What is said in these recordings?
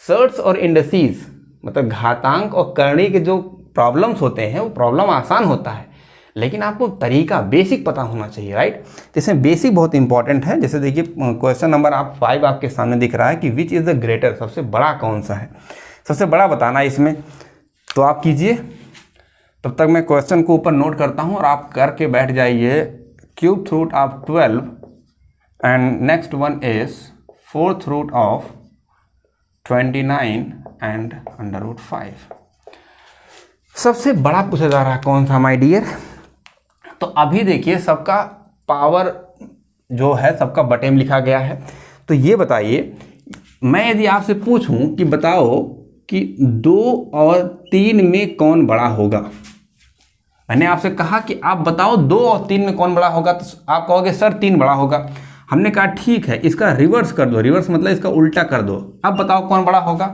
Shirts और इंडसीज मतलब घातांक और करणी के जो प्रॉब्लम्स होते हैं वो प्रॉब्लम आसान होता है, लेकिन आपको तरीका बेसिक पता होना चाहिए, राइट। जैसे बेसिक बहुत इंपॉर्टेंट है। जैसे देखिए क्वेश्चन नंबर 5 आपके सामने दिख रहा है कि विच इज़ द ग्रेटर, सबसे बड़ा कौन सा है, सबसे बड़ा बताना है इसमें। तो आप कीजिए, तब तक मैं क्वेश्चन को ऊपर नोट करता हूँ और आप करके बैठ जाइए। Cube root of 12 and next one is fourth root of 29 and under root 5। सबसे बड़ा पूछा जा रहा है कौन सा माय डियर। तो अभी देखिए सबका पावर जो है सबका बटे में लिखा गया है। तो ये बताइए, मैं यदि आपसे पूछूं कि बताओ कि 2 और 3 में कौन बड़ा होगा, मैंने आपसे कहा कि आप बताओ 2 और 3 में कौन बड़ा होगा, तो आप कहोगे सर 3 बड़ा होगा। हमने कहा ठीक है, इसका रिवर्स कर दो, रिवर्स मतलब इसका उल्टा कर दो, अब बताओ कौन बड़ा होगा।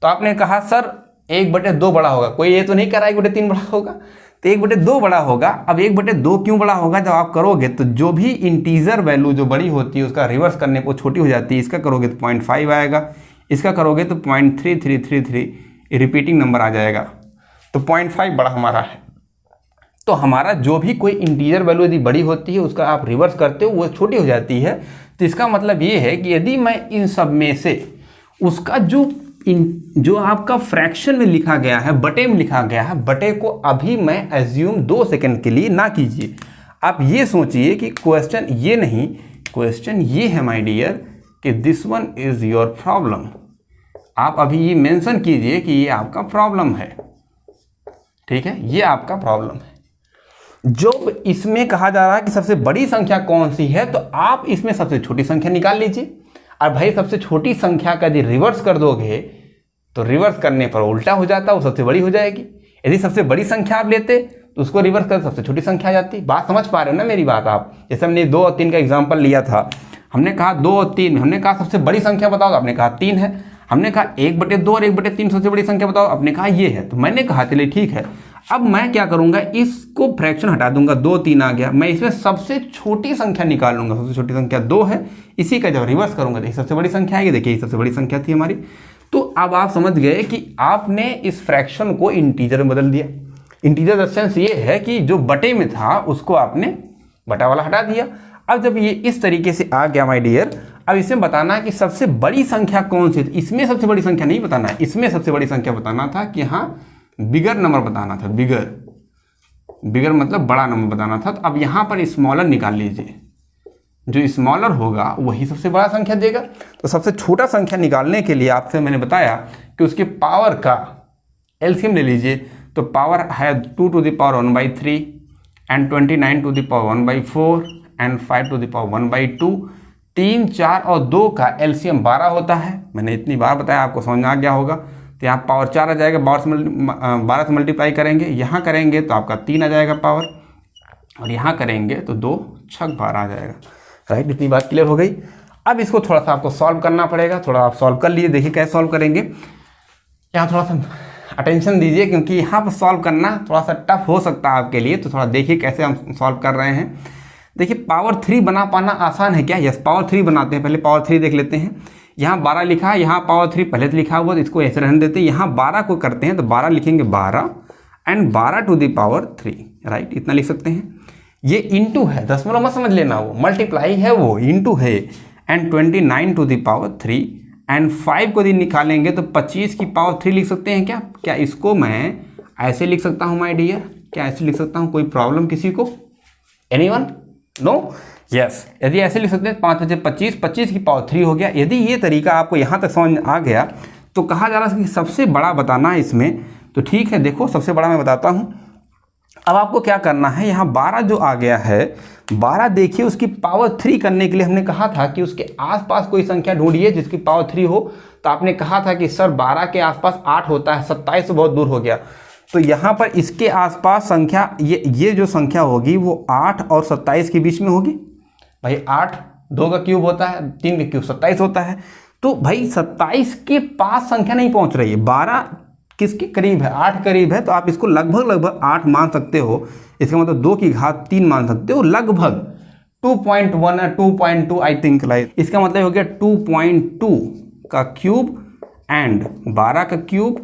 तो आपने कहा सर 1/2 बड़ा होगा। कोई ये तो नहीं कह रहा है 1/3 बड़ा होगा, तो 1/2 बड़ा होगा। अब 1/2 क्यों बड़ा होगा, जब आप करोगे तो जो भी इंटीजर वैल्यू जो बड़ी होती है उसका रिवर्स करने को छोटी हो जाती है। इसका करोगे तो 0.5 आएगा, इसका करोगे तो 0.3333 रिपीटिंग नंबर आ जाएगा। तो 0.5 बड़ा हमारा है। तो हमारा जो भी कोई इंटीजर वैल्यू यदि बड़ी होती है उसका आप रिवर्स करते हो वो छोटी हो जाती है। तो इसका मतलब ये है कि यदि मैं इन सब में से उसका जो आपका फ्रैक्शन में लिखा गया है, बटे में लिखा गया है, बटे को अभी मैं एज्यूम 2 सेकंड के लिए ना कीजिए। आप ये सोचिए कि क्वेश्चन ये नहीं, क्वेश्चन ये है माय डियर कि this one is your problem. आप अभी ये मेंशन कीजिए कि ये आपका प्रॉब्लम है, ठीक है, ये आपका प्रॉब्लम है। जो इसमें कहा जा रहा है कि सबसे बड़ी संख्या कौन सी है, तो आप इसमें सबसे छोटी संख्या निकाल लीजिए। और भाई सबसे छोटी संख्या का यदि रिवर्स कर दोगे तो रिवर्स करने पर उल्टा हो जाता, वो सबसे बड़ी हो जाएगी। यदि सबसे बड़ी संख्या आप लेते तो उसको रिवर्स कर सबसे छोटी संख्या आ जाती। बात समझ पा रहे हो ना मेरी बात आप। जैसे हमने 2 और 3 का एग्जाम्पल लिया था, हमने कहा 2 और 3, हमने कहा सबसे बड़ी संख्या बताओ, तो आपने कहा 3 है। हमने कहा 1/2 और 1/3 सबसे बड़ी संख्या बताओ, आपने कहा ये है। तो मैंने कहा चलिए ठीक है, अब मैं क्या करूंगा, इसको फ्रैक्शन हटा दूंगा, 2 3 आ गया, मैं इसमें सबसे छोटी संख्या निकाल लूंगा। सबसे छोटी संख्या 2 है, इसी का जब रिवर्स करूंगा तो ये सबसे बड़ी संख्या आएगी। देखिए ये सबसे बड़ी संख्या थी हमारी। तो अब आप समझ गए कि आपने इस फ्रैक्शन को इंटीजर में बदल दिया। इंटीजर का सेंस ये है कि जो बटे में था उसको आपने बटा वाला हटा दिया। अब जब ये इस तरीके से आ गया माय डियर, अब इसमें बताना है कि सबसे बड़ी संख्या कौन सी। इसमें सबसे बड़ी संख्या नहीं बताना है, इसमें सबसे बड़ी संख्या बताना था कि हाँ बिगर नंबर बताना था, बिगर मतलब बड़ा नंबर बताना था। तो अब यहाँ पर स्मॉलर निकाल लीजिए, जो स्मॉलर होगा वही सबसे बड़ा संख्या देगा। तो सबसे छोटा संख्या निकालने के लिए आपसे मैंने बताया कि उसके पावर का एलसीएम ले लीजिए। तो पावर है 2 to the power 1/3 and 29 to the power 1/4 and 5 to the power 1/2। 3, 4 और 2 का एलसीएम 12 होता है। मैंने इतनी बार बताया, आपको समझ में आ गया होगा। तो यहाँ पावर 4 आ जाएगा, 12 से मल्टीप्लाई करेंगे, यहाँ करेंगे तो आपका 3 आ जाएगा पावर, और यहाँ करेंगे तो 2 6 12 आ जाएगा, राइट। इतनी बात क्लियर हो गई। अब इसको थोड़ा सा आपको सॉल्व करना पड़ेगा। थोड़ा आप सॉल्व कर लीजिए, देखिए कैसे सॉल्व करेंगे। यहाँ थोड़ा सा अटेंशन दीजिए क्योंकि यहाँ पर सॉल्व करना थोड़ा सा टफ हो सकता है आपके लिए। तो थोड़ा देखिए कैसे हम सॉल्व कर रहे हैं। देखिए पावर 3 बना पाना आसान है क्या? यस, पावर 3 बनाते हैं। पहले पावर 3 देख लेते हैं। यहाँ 12 लिखा है, यहाँ पावर 3 पहले तो लिखा हुआ, तो इसको ऐसे रहने देते हैं। यहाँ 12 को करते हैं तो 12 लिखेंगे 12 and 12 to the power 3, right, इतना लिख सकते हैं। ये इंटू है, दशमलव मत समझ लेना, वो मल्टीप्लाई है, वो इंटू है। And 29 to the power 3 and 5 को यदि निकालेंगे तो 25 की पावर 3 लिख सकते हैं क्या? क्या इसको मैं ऐसे लिख सकता हूँ माय डियर? क्या ऐसे लिख सकता हूँ? कोई प्रॉब्लम किसी को? एनीवन? नो? यस, यदि ऐसे लिख सकते हैं 5 बचे 25, 25 की पावर 3 हो गया। यदि ये तरीका आपको यहाँ तक समझ आ गया तो कहा जा रहा है कि सबसे बड़ा बताना है इसमें। तो ठीक है, देखो सबसे बड़ा मैं बताता हूँ। अब आपको क्या करना है, यहाँ 12 जो आ गया है, 12 देखिए उसकी पावर 3 करने के लिए हमने कहा था कि उसके आसपास कोई संख्या ढूंढिए जिसकी पावर 3 हो। तो आपने कहा था कि सर 12 के आसपास 8 होता है, 27 से बहुत दूर हो गया। तो यहाँ पर इसके आसपास संख्या ये जो संख्या होगी वो 8 और 27 के बीच में होगी। भाई 8 2 का क्यूब होता है, 3 का क्यूब 27 होता है। तो भाई 27 के पास संख्या नहीं पहुँच रही है। 12 किसके करीब है? 8 करीब है। तो आप इसको लगभग 8 मान सकते हो। इसका मतलब 2 की घात 3 मान सकते हो, लगभग 2.1 या 2.2 आई थिंक, लाइक इसका मतलब हो गया 2.2 का क्यूब एंड 12 का क्यूब,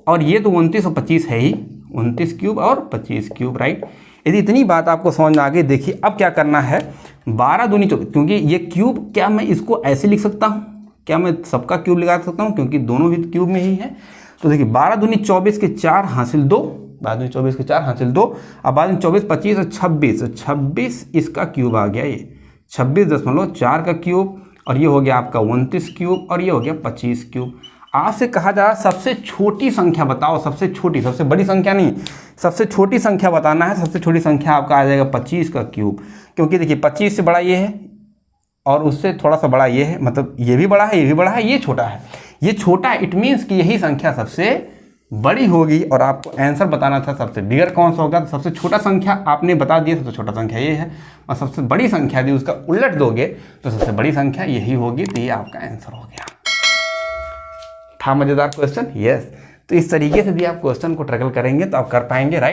और ये तो 29 और 25 है ही, 29 क्यूब और 25 क्यूब, राइट। यदि इतनी बात आपको समझ में आ गई, देखिए अब क्या करना है, 12 दूनी 24, क्योंकि ये क्यूब, क्या मैं इसको ऐसे लिख सकता हूँ, क्या मैं सबका क्यूब लगा सकता हूँ, क्योंकि दोनों ही क्यूब में ही है। तो देखिए 12 दूनी 24 के 4 हासिल 2, 12 दूनी 24 के 4 हासिल 2, अब 12 दूनी 24, 25 और 26, 26 इसका क्यूब आ गया, ये 26.4 का क्यूब, और ये हो गया आपका 29 क्यूब, और ये हो गया 25 क्यूब। आपसे कहा जा रहा सबसे छोटी संख्या बताओ, सबसे छोटी, सबसे बड़ी संख्या नहीं, सबसे छोटी संख्या बताना है। सबसे छोटी संख्या आपका आ जाएगा 25 का क्यूब, क्योंकि देखिए 25 से बड़ा ये है और उससे थोड़ा सा बड़ा ये है, मतलब ये भी बड़ा है, ये भी बड़ा है, ये छोटा है, ये छोटा है, इट मीन्स कि यही संख्या सबसे बड़ी होगी। और आपको आंसर बताना था सबसे बिगर कौन सा होगा, तो सबसे छोटा संख्या आपने बता दिया, सबसे छोटा संख्या ये है, और सबसे बड़ी संख्या यदि उसका उलट दोगे तो सबसे बड़ी संख्या यही होगी। तो ये आपका आंसर हो गया। था मजेदार क्वेश्चन? यस। तो इस तरीके से भी आप क्वेश्चन को ट्रैकल करेंगे तो आप कर पाएंगे, राइट।